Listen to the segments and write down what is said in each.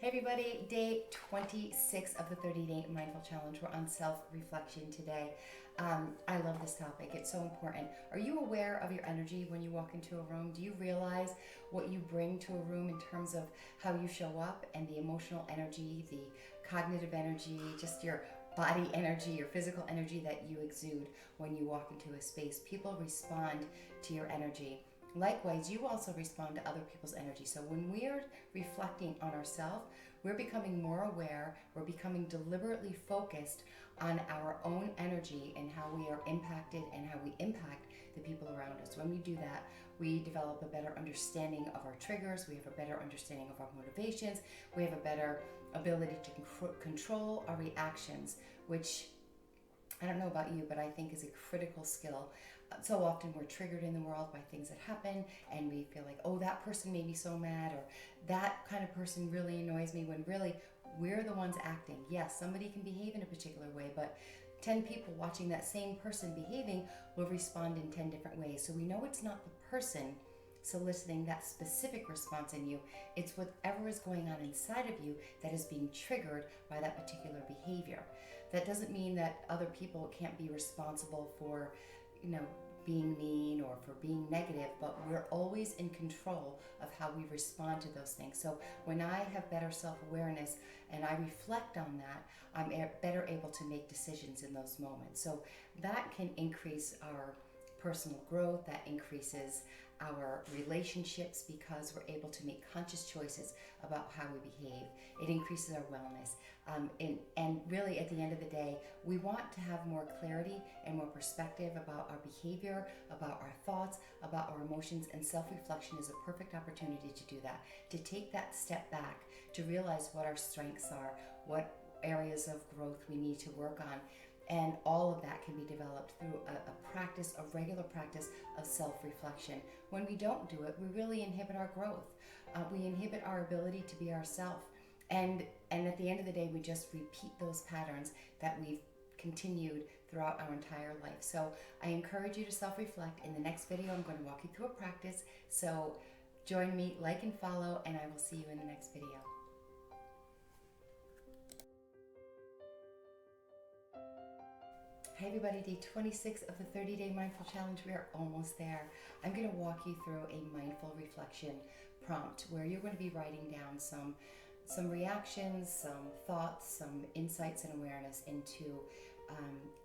Hey everybody, day 26 of the 30-day mindful challenge. We're on self-reflection today. I love this topic. It's so important. Are you aware of your energy when you walk into a room? Do you realize what you bring to a room in terms of how you show up and the emotional energy, the cognitive energy, just your body energy, your physical energy that you exude when you walk into a space? People respond to your energy. Likewise, you also respond to other people's energy. So when we're reflecting on ourselves, we're becoming more aware, we're becoming deliberately focused on our own energy and how we are impacted and how we impact the people around us. When we do that, we develop a better understanding of our triggers, we have a better understanding of our motivations, we have a better ability to control our reactions, which I don't know about you, but I think is a critical skill. So often we're triggered in the world by things that happen and we feel like, oh, that person made me so mad, or that kind of person really annoys me, when really we're the ones acting. Yes, somebody can behave in a particular way, but 10 people watching that same person behaving will respond in 10 different ways. So we know it's not the person soliciting that specific response in you, it's whatever is going on inside of you that is being triggered by that particular behavior. That doesn't mean that other people can't be responsible for, being mean or for being negative, but we're always in control of how we respond to those things. So when I have better self-awareness and I reflect on that, I'm better able to make decisions in those moments. So that can increase our personal growth, that increases our relationships because we're able to make conscious choices about how we behave. It increases our wellness. And really at the end of the day, we want to have more clarity and more perspective about our behavior, about our thoughts, about our emotions, and self-reflection is a perfect opportunity to do that, to take that step back, to realize what our strengths are, what areas of growth we need to work on. And all of that can be developed through a regular practice of self-reflection. When we don't do it, we really inhibit our growth. We inhibit our ability to be ourselves. And at the end of the day, we just repeat those patterns that we've continued throughout our entire life. So I encourage you to self-reflect. In the next video, I'm going to walk you through a practice. So join me, like and follow, and I will see you in the next video. Hey everybody, day 26 of the 30-day mindful challenge. We are almost there. I'm going to walk you through a mindful reflection prompt where you're going to be writing down some reactions, some thoughts, some insights and awareness into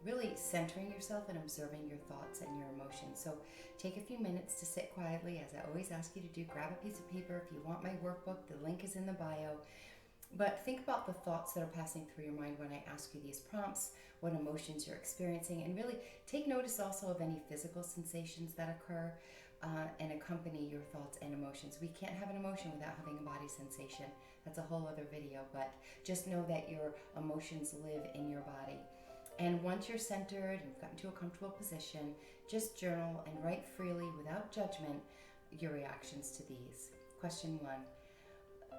really centering yourself and observing your thoughts and your emotions. So take a few minutes to sit quietly, as I always ask you to do. Grab a piece of paper. If you want my workbook, the link is in the bio. But think about the thoughts that are passing through your mind when I ask you these prompts, what emotions you're experiencing, and really take notice also of any physical sensations that occur and accompany your thoughts and emotions. We can't have an emotion without having a body sensation. That's a whole other video, but just know that your emotions live in your body. And once you're centered and you've gotten to a comfortable position, just journal and write freely without judgment your reactions to these. Question 1.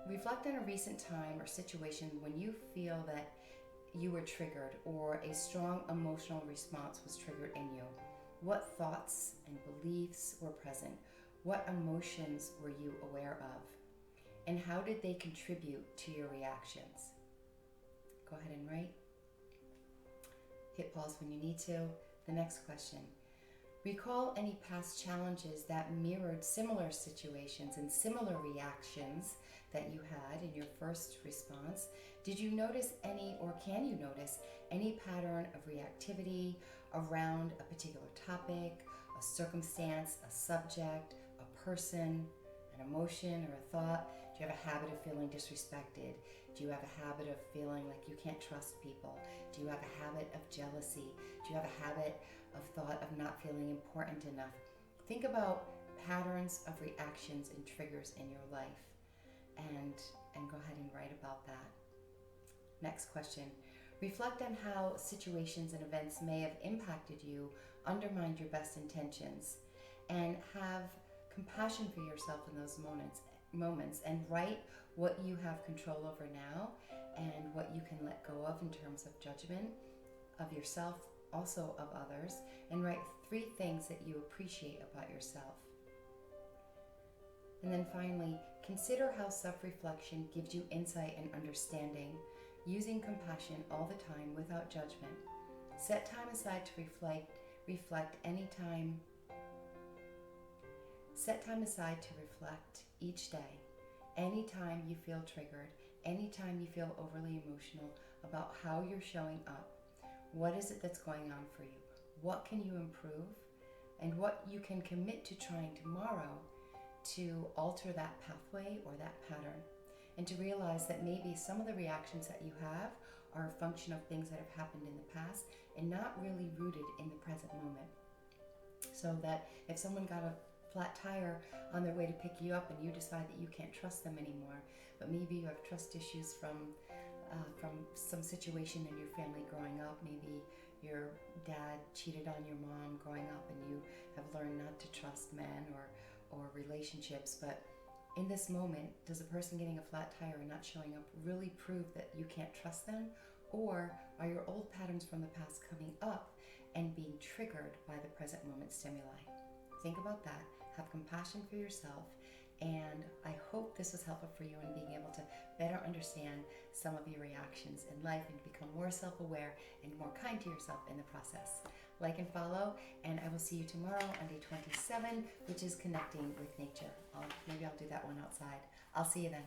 Reflect on a recent time or situation when you feel that you were triggered or a strong emotional response was triggered in you. What thoughts and beliefs were present? What emotions were you aware of? And how did they contribute to your reactions? Go ahead and write. Hit pause when you need to. The next question. Recall any past challenges that mirrored similar situations and similar reactions that you had in your first response. Did you notice any, or can you notice any pattern of reactivity around a particular topic, a circumstance, a subject, a person, an emotion, or a thought? Do you have a habit of feeling disrespected? Do you have a habit of feeling like you can't trust people? Do you have a habit of jealousy? Do you have a habit of thought of not feeling important enough? Think about patterns of reactions and triggers in your life and go ahead and write about that. Next question. Reflect on how situations and events may have impacted you, undermined your best intentions, and have compassion for yourself in those moments, and write what you have control over now and what you can let go of in terms of judgment of yourself, also of others, and write 3 things that you appreciate about yourself. And then finally, Consider how self-reflection gives you insight and understanding, using compassion all the time without judgment. Set time aside to reflect anytime. Set time aside to reflect each day. Anytime you feel triggered, anytime you feel overly emotional about how you're showing up, what is it that's going on for you? What can you improve? And what you can commit to trying tomorrow to alter that pathway or that pattern. And to realize that maybe some of the reactions that you have are a function of things that have happened in the past and not really rooted in the present moment. So that if someone got a flat tire on their way to pick you up and you decide that you can't trust them anymore, but maybe you have trust issues from some situation in your family growing up. Maybe your dad cheated on your mom growing up and you have learned not to trust men or relationships. But in this moment, does a person getting a flat tire and not showing up really prove that you can't trust them? Or are your old patterns from the past coming up and being triggered by the present moment stimuli? Think about that. Have compassion for yourself. And I hope this was helpful for you in being able to better understand some of your reactions in life and become more self-aware and more kind to yourself in the process. Like and follow, and I will see you tomorrow on day 27, which is connecting with nature. Maybe I'll do that one outside. I'll see you then.